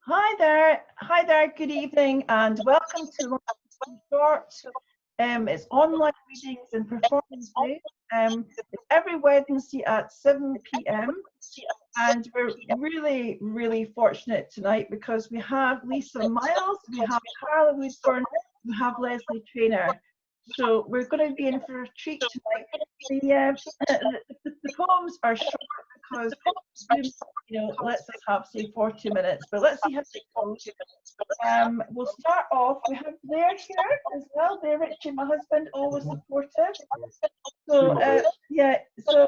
Hi there, good evening, and welcome to London Short. It's online readings and performance day. It's every Wednesday at 7 p.m. And we're really fortunate tonight because we have Lisa Miles, we have Carla Woodburn, we have Leslie Trainer. So we're going to be in for a treat tonight. The poems are short because Zoom, lets us have say 40 minutes, but let's see how it goes. We'll start off. We have Blair here as well. Blair Ritchie, my husband, always supportive. So so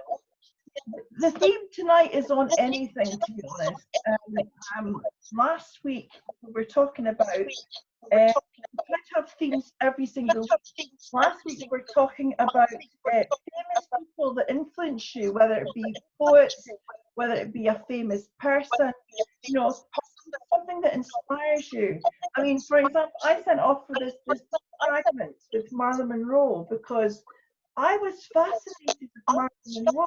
the theme tonight is on anything, to be honest. Last week we were talking about we try to have themes every single week. Last week we were talking about famous people that influence you, whether it be poets, whether it be a famous person, something that inspires you. I mean, for example, I sent off for this fragment with Marilyn Monroe because I was fascinated with Marilyn Monroe.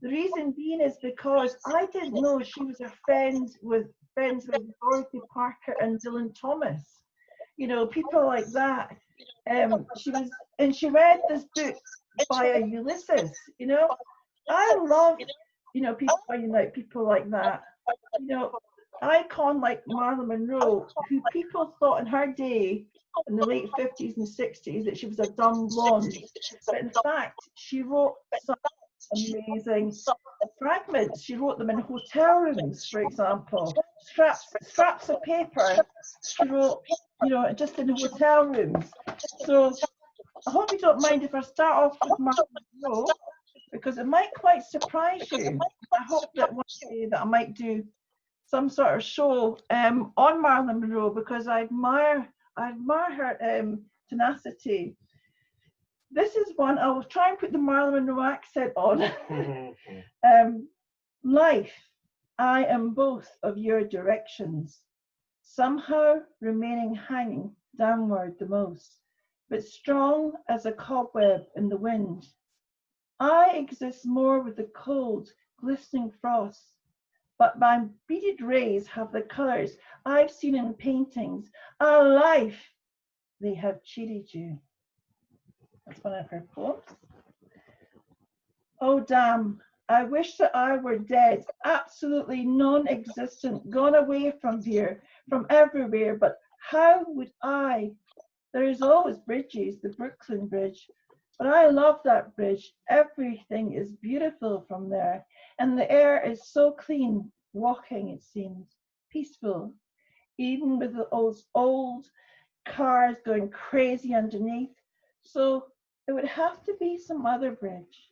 The reason being is because I didn't know she was a friend with Dorothy Parker and Dylan Thomas. People like that. She read this book by Ulysses. I love people finding out people like that. Icon like Marilyn Monroe, who people thought in her day, in the late 50s and 60s, that she was a dumb blonde, but in fact she wrote some amazing fragments. She wrote them in hotel rooms, for example, scraps of paper. She wrote, just in hotel rooms. So I hope you don't mind if I start off with Marilyn Monroe, because it might quite surprise you. I hope that one day that I might do some sort of show on Marilyn Monroe, because I admire her tenacity. This is one, I will try and put the Marilyn Monroe accent on. Life, I am both of your directions, somehow remaining hanging downward the most, but strong as a cobweb in the wind. I exist more with the cold, glistening frost, but my beaded rays have the colours I've seen in paintings. A life, they have cheated you. That's one of her poems. Oh damn, I wish that I were dead, absolutely non-existent, gone away from here, from everywhere, but how would I? There is always bridges, the Brooklyn Bridge, but I love that bridge. Everything is beautiful from there, and the air is so clean, walking it seems, peaceful, even with those old cars going crazy underneath. So it would have to be some other bridge,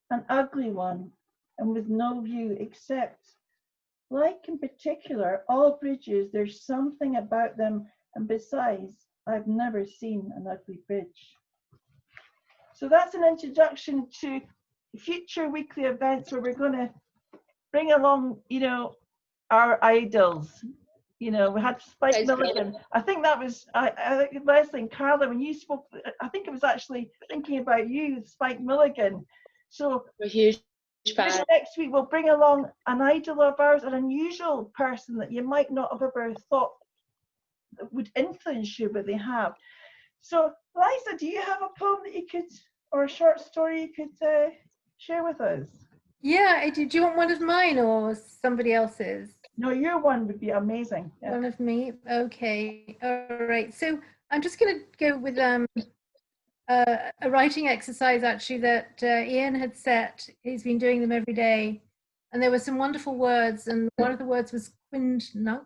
an ugly one, and with no view except, like in particular, all bridges, there's something about them, and besides, I've never seen an ugly bridge. So that's an introduction to future weekly events where we're going to bring along, our idols. We had Spike Milligan. I think that was, I think Leslie and Carla, when you spoke, I think it was actually thinking about you, Spike Milligan. So we're a huge fan. Next week we'll bring along an idol of ours, an unusual person that you might not have ever thought would influence you, but they have. So Liza, do you have a poem that you could, or a short story you could share with us? Yeah, do you want one of mine or somebody else's? No, your one would be amazing. Yeah. One of me? Okay. All right. So I'm just going to go with a writing exercise, actually, that Ian had set. He's been doing them every day. And there were some wonderful words. And one of the words was quintuple,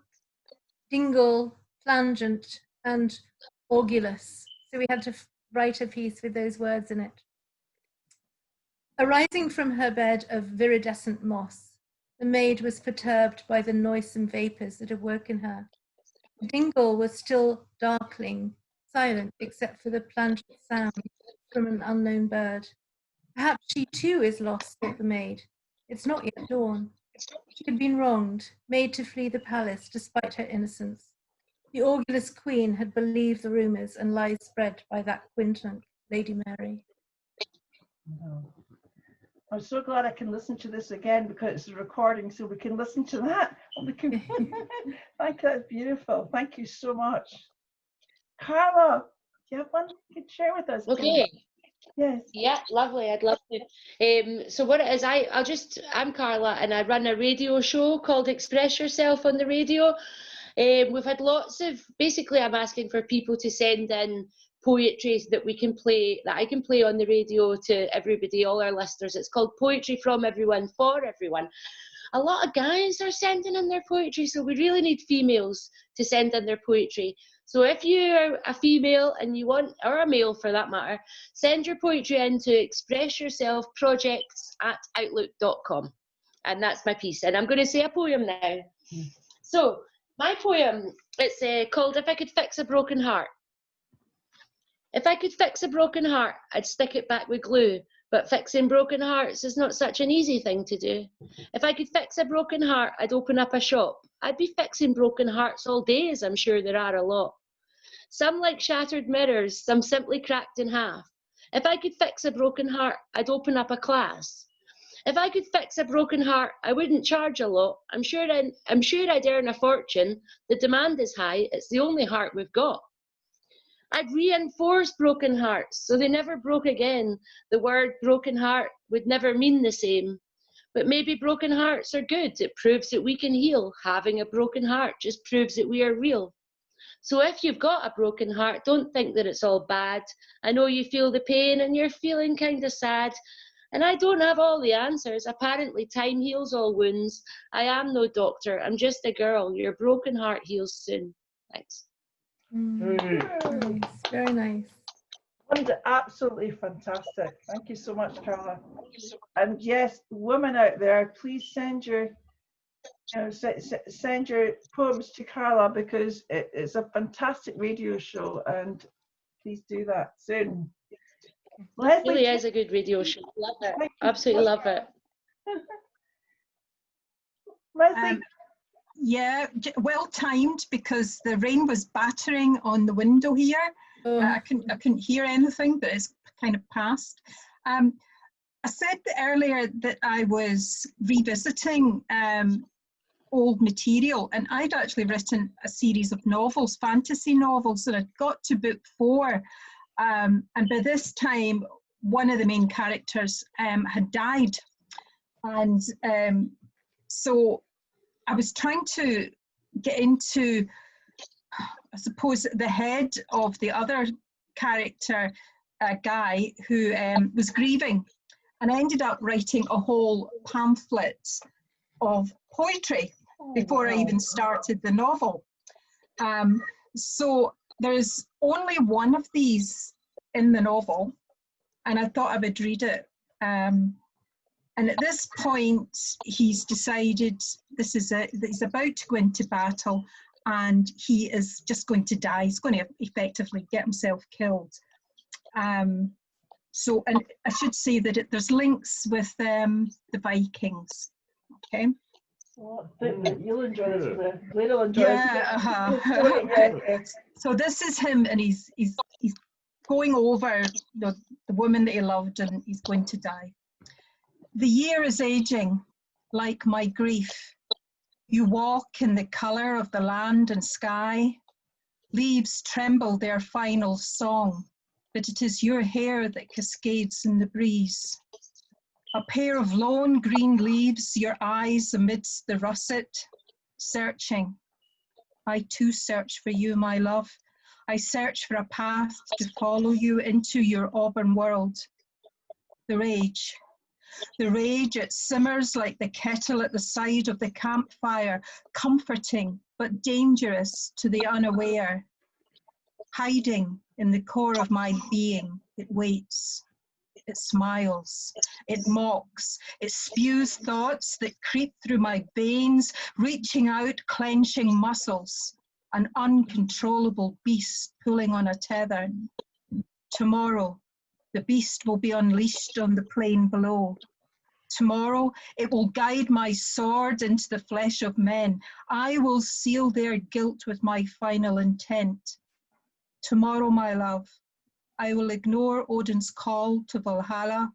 dingle, plangent, and orgulous. So we had to write a piece with those words in it. Arising from her bed of viridescent moss, the maid was perturbed by the noisome vapours that awoke in her. The dingle was still darkling, silent except for the plangent sound from an unknown bird. Perhaps she too is lost, thought the maid. It's not yet dawn. She had been wronged, made to flee the palace despite her innocence. The orgulous queen had believed the rumours and lies spread by that quintuple, Lady Mary. I'm so glad I can listen to this again because it's a recording, so we can listen to that. We can. Thank you, that's beautiful. Thank you so much. Carla, do you have one you could share with us? Please? Okay. Yes. Yeah, lovely. I'd love to. So what it is, I'm Carla, and I run a radio show called Express Yourself on the radio. We've had lots of. Basically, I'm asking for people to send in poetry that we can play, that I can play on the radio to everybody, all our listeners. It's called Poetry from Everyone for Everyone. A lot of guys are sending in their poetry, so we really need females to send in their poetry. So if you're a female and you want, or a male for that matter, send your poetry in to expressyourselfprojects@outlook.com. And that's my piece. And I'm going to say a poem now. So my poem, it's called If I Could Fix a Broken Heart. If I could fix a broken heart, I'd stick it back with glue. But fixing broken hearts is not such an easy thing to do. If I could fix a broken heart, I'd open up a shop. I'd be fixing broken hearts all day, as I'm sure there are a lot. Some like shattered mirrors, some simply cracked in half. If I could fix a broken heart, I'd open up a class. If I could fix a broken heart, I wouldn't charge a lot. I'm sure I'd earn a fortune. The demand is high, it's the only heart we've got. I'd reinforce broken hearts so they never broke again. The word broken heart would never mean the same. But maybe broken hearts are good. It proves that we can heal. Having a broken heart just proves that we are real. So if you've got a broken heart, don't think that it's all bad. I know you feel the pain and you're feeling kind of sad. And I don't have all the answers. Apparently time heals all wounds. I am no doctor. I'm just a girl. Your broken heart heals soon. Thanks. Nice, very nice. Absolutely fantastic. Thank you so much, Carla. And yes, women out there, please send your, send your poems to Carla because it's a fantastic radio show, and please do that soon. It really is a good radio show. Love it. Absolutely love it. Leslie. Yeah, well timed because the rain was battering on the window here. I couldn't hear anything, but it's kind of passed. I said earlier that I was revisiting old material, and I'd actually written a series of novels, fantasy novels, and I'd got to book 4. And by this time, one of the main characters had died. And so I was trying to get into, I suppose, the head of the other character, Guy, who was grieving. And I ended up writing a whole pamphlet of poetry before I even started the novel. So there's only one of these in the novel, and I thought I would read it. And at this point, he's decided that he's about to go into battle, and he is just going to die. He's going to effectively get himself killed. So, and I should say that there's links with the Vikings. Okay. Well, you'll enjoy this. We'll enjoy it. So this is him, and he's going over the woman that he loved, and he's going to die. The year is aging, like my grief. You walk in the colour of the land and sky. Leaves tremble their final song, but it is your hair that cascades in the breeze. A pair of lone green leaves, your eyes amidst the russet, searching. I too search for you, my love. I search for a path to follow you into your auburn world. The rage, it simmers like the kettle at the side of the campfire, comforting but dangerous to the unaware. Hiding in the core of my being, it waits. It smiles, it mocks, it spews thoughts that creep through my veins, reaching out, clenching muscles, an uncontrollable beast pulling on a tether. Tomorrow, the beast will be unleashed on the plain below. Tomorrow, it will guide my sword into the flesh of men. I will seal their guilt with my final intent. Tomorrow, my love, I will ignore Odin's call to Valhalla.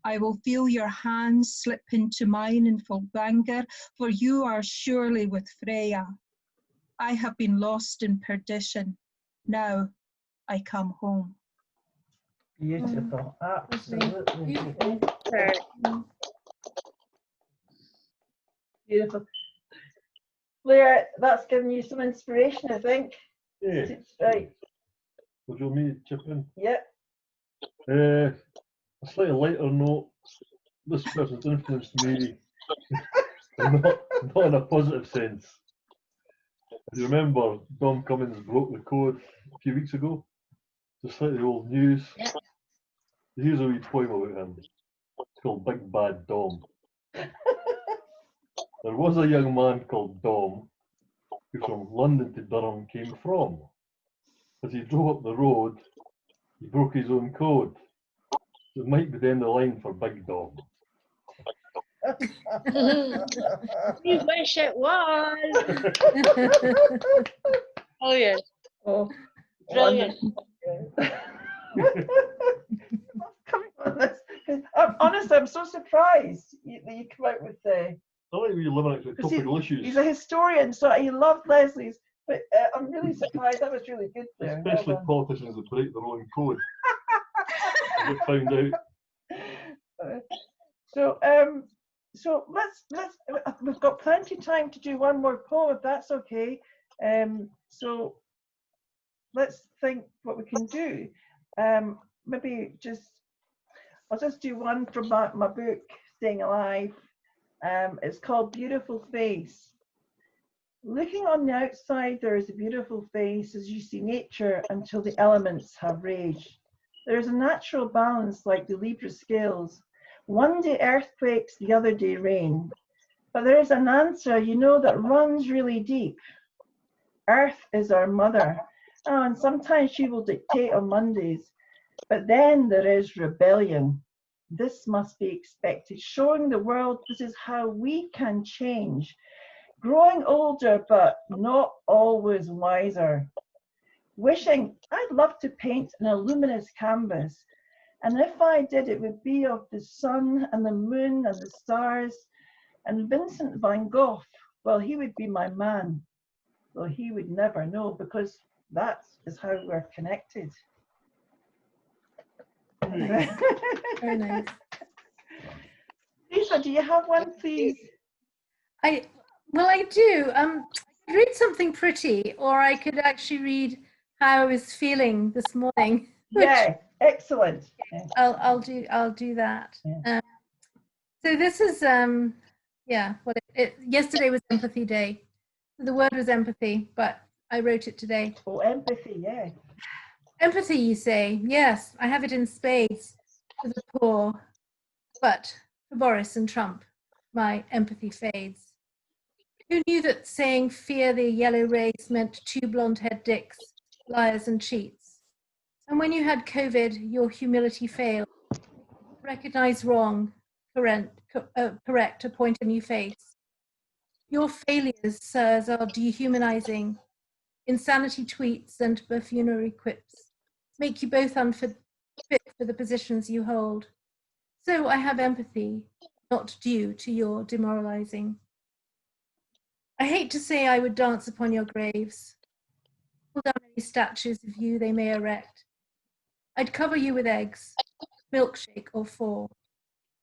I will feel your hands slip into mine in full anger, for you are surely with Freya. I have been lost in perdition. Now I come home. Beautiful, absolutely Beautiful. beautiful. Claire, that's given you some inspiration, I think. Yeah. Right, Would you want me to chip in? yeah. A slightly lighter note. This person's influenced me, not in a positive sense. Do you remember Dom Cummins broke the code a few weeks ago? It's slightly old news. Yeah. Here's a wee poem about him. It's called Big Bad Dom. There was a young man called Dom who from London to Durham came from. As he drove up the road, he broke his own code. So it might be the end of the line for Big Dom. You wish it was. Oh yeah, Oh, brilliant. coming on this. 'Cause I'm honest, I'm so surprised that you come out with the. I like when you limit it to topical issues, He's a historian, so he loved Leslie's. But I'm really surprised. That was really good there. Well especially done. politicians that break their own code. I get found out. So let's we've got plenty of time to do one more poem if that's okay. So let's think what we can do. Maybe I'll just do one from my book Staying Alive. It's called Beautiful Face. Looking on the outside, there is a beautiful face as you see nature until the elements have raged. There is a natural balance like the Libra scales. One day earthquakes, the other day rain. But there is an answer, you know, that runs really deep. Earth is our mother. Oh, and sometimes she will dictate on Mondays. But then there is rebellion. This must be expected, showing the world this is how we can change. Growing older, but not always wiser. Wishing I'd love to paint an luminous canvas. And if I did, it would be of the sun and the moon and the stars. And Vincent van Gogh, well, he would be my man. Well, he would never know because that is how we're connected. Very nice. Lisa, do you have one, please? Well, I do. I could read something pretty, or I could actually read how I was feeling this morning. Yeah, excellent. Yeah. I'll do that. Yeah. So this is yeah. Well, yesterday was Empathy Day. The word was empathy, but I wrote it today. Oh, empathy, yeah. Empathy, you say? Yes, I have it in spades for the poor, but for Boris and Trump, my empathy fades. Who knew that saying fear the yellow race meant two blonde-haired dicks, liars and cheats? And when you had COVID, your humility failed. Recognize wrong, correct, appoint a new face. Your failures, sirs, are dehumanizing. Insanity tweets and buffoonery quips make you both unfit for the positions you hold. So I have empathy, not due to your demoralizing. I hate to say I would dance upon your graves, pull down any statues of you they may erect. I'd cover you with eggs, milkshake or four,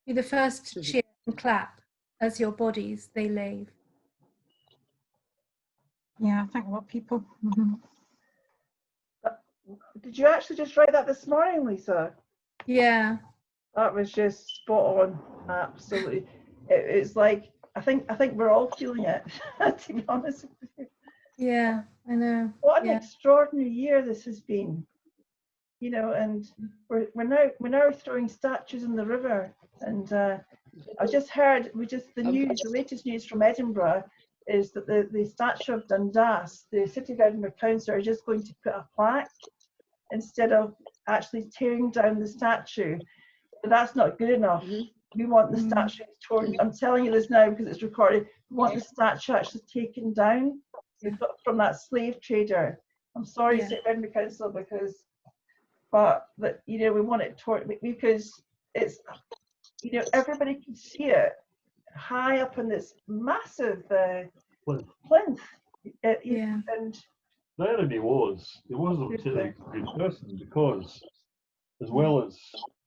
be the first to cheer and clap as your bodies they lave. Yeah, I think a lot of people. Did you actually just write that this morning, Lisa? Yeah. That was just spot on. Absolutely. It's like I think we're all feeling it. To be honest with you. Yeah, I know. What an Yeah. extraordinary year this has been. You know, and we're now throwing statues in the river. And I just heard the latest news from Edinburgh is that the statue of Dundas, the City of Edinburgh Council are just going to put a plaque instead of actually tearing down the statue. But that's not good enough. We want the statue torn. I'm telling you this now because it's recorded. We want the statue actually taken down from that slave trader. I'm sorry, City of Edinburgh Council, but you know we want it torn because it's you know, everybody could see it high up in this massive plinth. Yeah. And The irony was, he wasn't a particularly good person because, as well as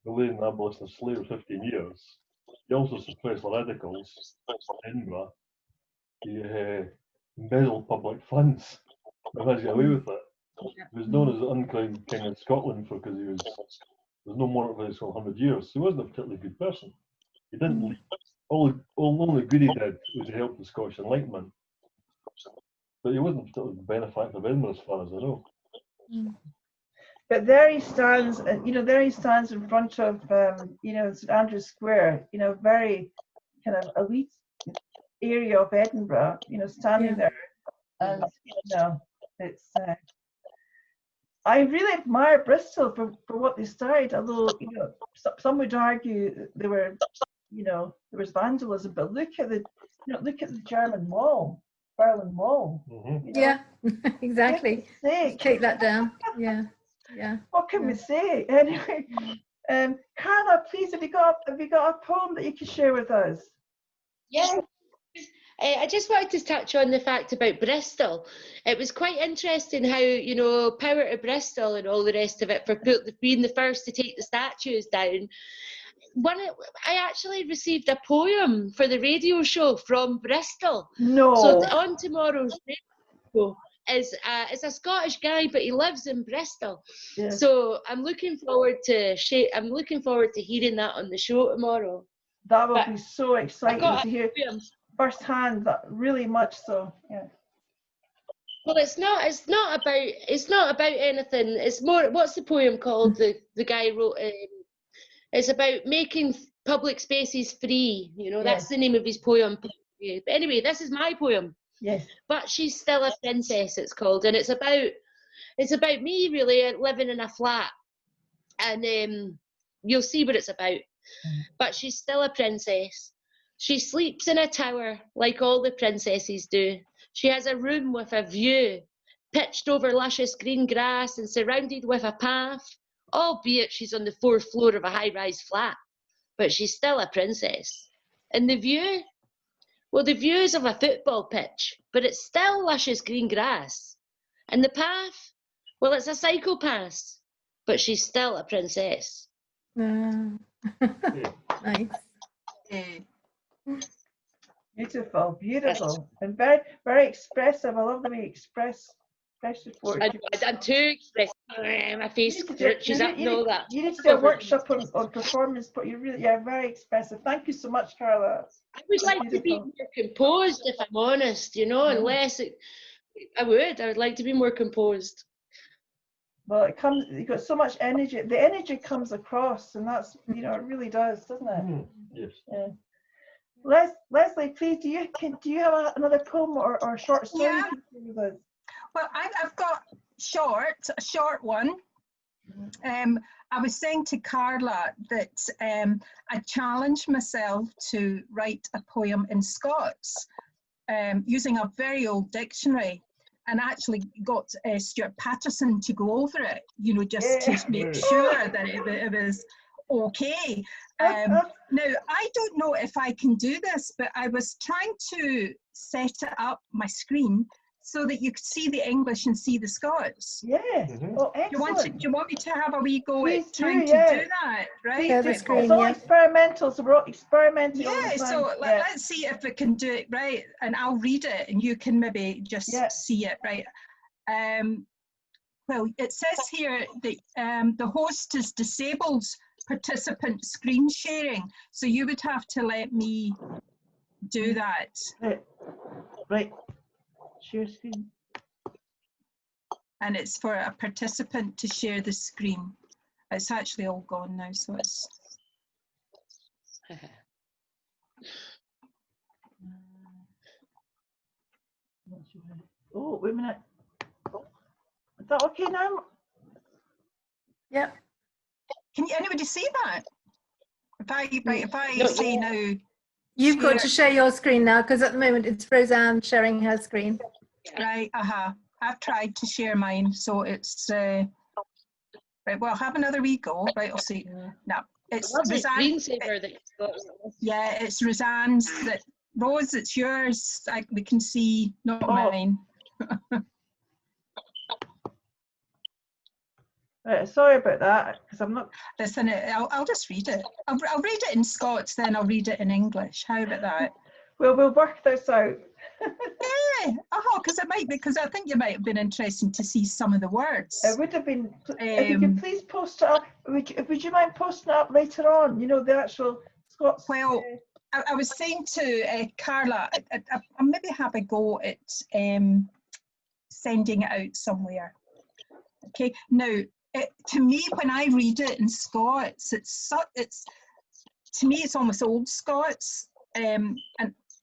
delaying the abolition of slavery 15 years, he also suppressed the radicals in Edinburgh. He embezzled public funds. He managed to get away with it. He was known as the uncrowned king of Scotland because he was no monarch for 100 years. So he wasn't a particularly good person. He didn't leave. Only good he did was he helped the Scottish Enlightenment. But he wasn't particularly the benefactor of Edinburgh as far as I know. But there he stands, you know, there he stands in front of, you know, St Andrew's Square, you know, very kind of elite area of Edinburgh, you know, standing there. And, you know, it's, I really admire Bristol for what they started, although, you know, some would argue they were, you know, there was vandalism, but look at the, you know, look at the German Wall, Berlin Wall. Mm-hmm. You know, Yeah, exactly. sake. Take that down. Yeah. Yeah. What can we say? Anyway, Carla, please, have you got a poem that you can share with us? Yeah. I just wanted to touch on the fact about Bristol. It was quite interesting how, you know, power to Bristol and all the rest of it for being the first to take the statues down. I actually received a poem for the radio show from Bristol. No. So on tomorrow's radio is a Scottish guy, but he lives in Bristol. Yes. So I'm looking forward to hearing that on the show tomorrow. That will But be so exciting to hear poem. firsthand. That really much so. Yeah. Well, it's not about anything. It's more. What's the poem called? The guy wrote. It's about making public spaces free. You know, that's the name of his poem. But anyway, this is my poem. Yes. But She's Still a Princess, it's called, and it's about me really living in a flat, and you'll see what it's about. But she's still a princess. She sleeps in a tower like all the princesses do. She has a room with a view, pitched over luscious green grass and surrounded with a path, albeit she's on the 4th floor of a high-rise flat. But she's still a princess. And the view? Well, the view is of a football pitch, but it's still luscious green grass. And the path? Well, it's a cycle path, but she's still a princess. Nice. Beautiful, beautiful, and very, very expressive. I love the way you express poetry. I'm too expressive. My face crunches up and all that. You need to do a workshop on performance, but you're very expressive. Thank you so much, Carla. I would like to be more composed, if I'm honest, you know, I would like to be more composed. Well, you've got so much energy. The energy comes across, and that's, you know, it really does, doesn't it? Mm-hmm. Yes. Yeah. Leslie, please, do you have another poem or short story you can share with us? Well, I've got a short one. I was saying to Carla that I challenged myself to write a poem in Scots using a very old dictionary, and actually got Stuart Patterson to go over it, you know, just to make sure that it was okay. Now, I don't know if I can do this, but I was trying to set it up, my screen, so that you could see the English and see the Scots. Yeah. Mm-hmm. Oh, excellent. Do you want me to have a wee go Please at trying to do that? Right? Yeah, the screen, it's all experimental, so we're all experimenting. all Yeah, the time. so let's see if we can do it right, and I'll read it and you can maybe just see it, right? Well, it says here that the host has disabled participant screen sharing, so you would have to let me do that. Right. Share screen. And it's for a participant to share the screen. It's actually all gone now, so it's... Oh, wait a minute. Is that okay now? Yep. Can anybody see that? If I say now... You've got to share your screen now, because at the moment it's Roseanne sharing her screen. Right, I've tried to share mine, so it's... right, well, I'll have another wee go. Right, I'll see. Now, It's Lovely Roseanne. screensaver that you've got. Yeah, it's Roseanne's. That Rose, it's yours. We can see, not mine. Sorry about that, because I'm not. Listen, I'll just read it. I'll read it in Scots, then I'll read it in English. How about that? We'll work this out. Yeah, because it might be, because I think you might have been interested to see some of the words. It would have been, if you could please post it up, would you mind posting it up later on, you know, the actual Scots? Well, I was saying to Carla, I'll maybe have a go at sending it out somewhere. Okay, now, to me, when I read it in Scots, to me, it's almost old Scots, and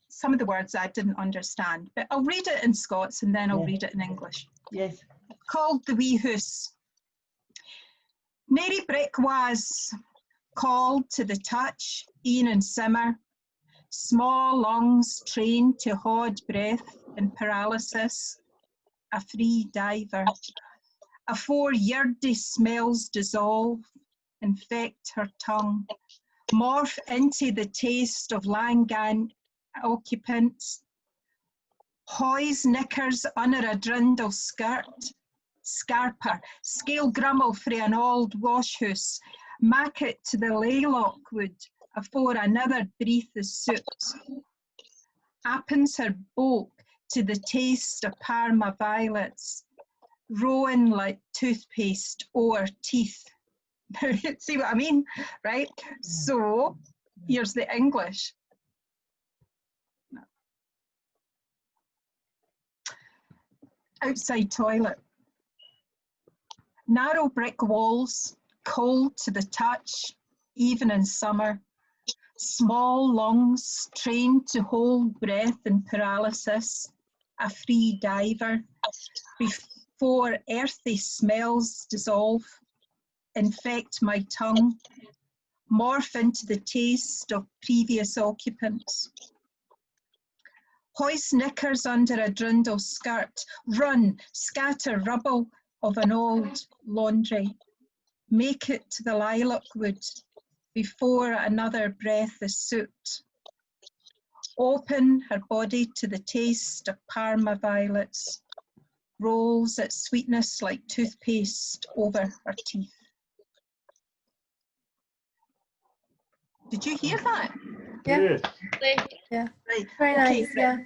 some of the words I didn't understand, but I'll read it in Scots and then I'll read it in English. Yes. Called the Wee Hoose. Mary Brick was called to the touch, e'en and simmer, small lungs trained to hold breath and paralysis, a free diver. Afore yeardy smells dissolve, infect her tongue, morph into the taste of Langan occupants, hoys knickers under a drindle skirt, scarper, scale grummel frae an old washhouse, mack it to the laylock wood afore another breath is soot. Appens her bulk to the taste of Parma violets, rowan like toothpaste o'er teeth. See what I mean, right? So here's the English. Outside toilet. Narrow brick walls, cold to the touch, even in summer. Small lungs trained to hold breath in paralysis, a free diver. Before earthy smells dissolve, infect my tongue, morph into the taste of previous occupants. Hoist knickers under a drindle skirt, run, scatter rubble of an old laundry, make it to the lilac wood before another breath is soot. Open her body to the taste of Parma violets, rolls its sweetness like toothpaste over her teeth. Did you hear that? Yeah. Yeah. Right. Very Okay, nice, yeah.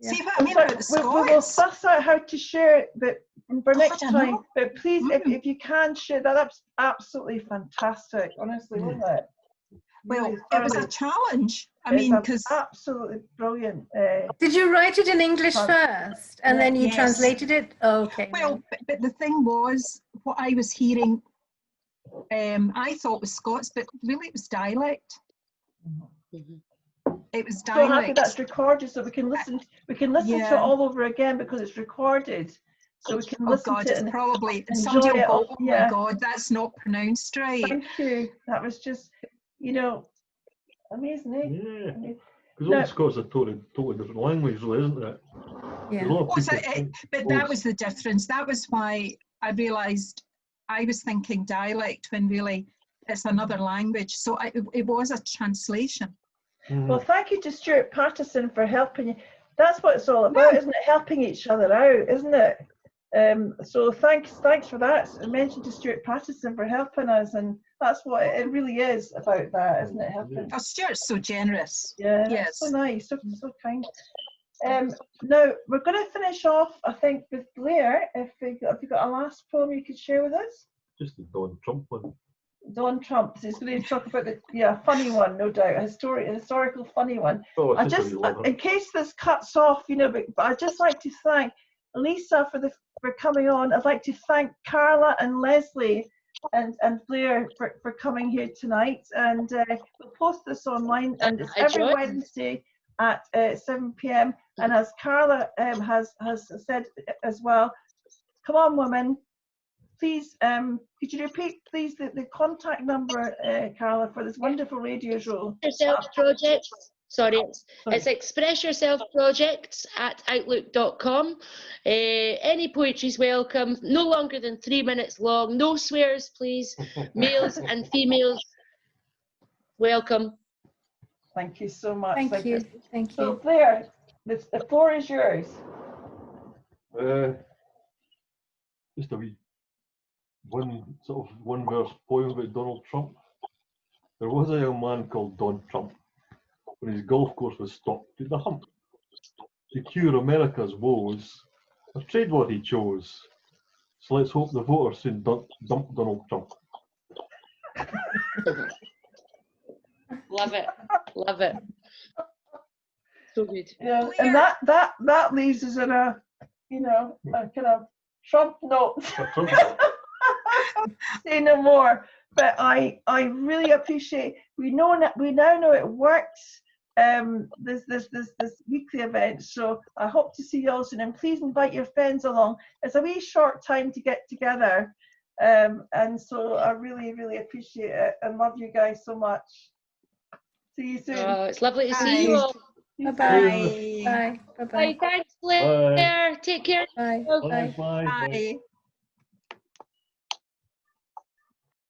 See what I mean about the We will Scots? suss out how to share it, but for next I time. know. But please, if you can share that, that's absolutely fantastic. Honestly, wasn't it? Well, Really it was a thoroughly. challenge. I mean, because Absolutely brilliant. Did you write it in English Fun. first and then you Yes. translated it? Oh, okay. well, but the thing was, what I was hearing, I thought was Scots, but really it was dialect. Mhm. It was So happy dialect. that's recorded, so we can listen. We can listen to Yeah. it all over again because it's recorded. So we can Oh listen God, to it it's and probably enjoy somebody will it go, all, oh yeah. my God, that's not pronounced right. Thank you. That was just, you know, amazing, eh? Yeah. Amazing. Because No. Old Scots are totally different language, though, isn't it? Yeah. A lot of Oh, so people think but Old- that was the difference. That was why I realised I was thinking dialect when really it's another language. So it was a translation. Mhm. Well, thank you to Stuart Patterson for helping you. That's what it's all about, isn't it? Helping each other out, isn't it? So thanks for that. I mentioned to Stuart Patterson for helping us, and that's what it really is about, that, isn't it? Helping. Oh, Stuart's so generous. Yeah, Yes. that's so nice, so kind. Now we're going to finish off, I think, with Blair. If you got a last poem you could share with us. Just the Donald Trump one. Don Trump. So he's going to talk about the funny one, no doubt, a historical funny one. Oh, it's I just a just, wee lover. in case this cuts off, you know, but I'd just like to thank Lisa for coming on. I'd like to thank Carla and Leslie and Blair for coming here tonight. And we'll post this online, and it's every Joy. Wednesday at 7 p.m. And as Carla has said as well, come on, women. Please, could you repeat, please, the contact number, Carla, for this wonderful radio show? Yourself projects. Sorry, it's Express Yourself Projects at outlook.com. Any poetry's welcome, no longer than 3 minutes long, no swears, please, males and females. Welcome. Thank you so much. Thank you. Thank So you. Blair, the floor is yours. Just a wee one verse poem about Donald Trump. There was a young man called Don Trump when his golf course was stopped at the hump. To cure America's woes, a trade war he chose. So let's hope the voters soon dump Donald Trump. Love it. Love it. So good. Yeah, and that leaves us in a, you know, a kind of Trump note. Say no more. But I really appreciate. We now know it works. This weekly event. So I hope to see you all soon. And please invite your friends along. It's a wee short time to get together. And so I really appreciate it and love you guys so much. See you soon. Oh, it's lovely to see you all. Bye-bye. Bye. Bye. Bye. Bye-bye. Thanks, Blair. Take care. Bye. Bye. Bye. Bye. Bye.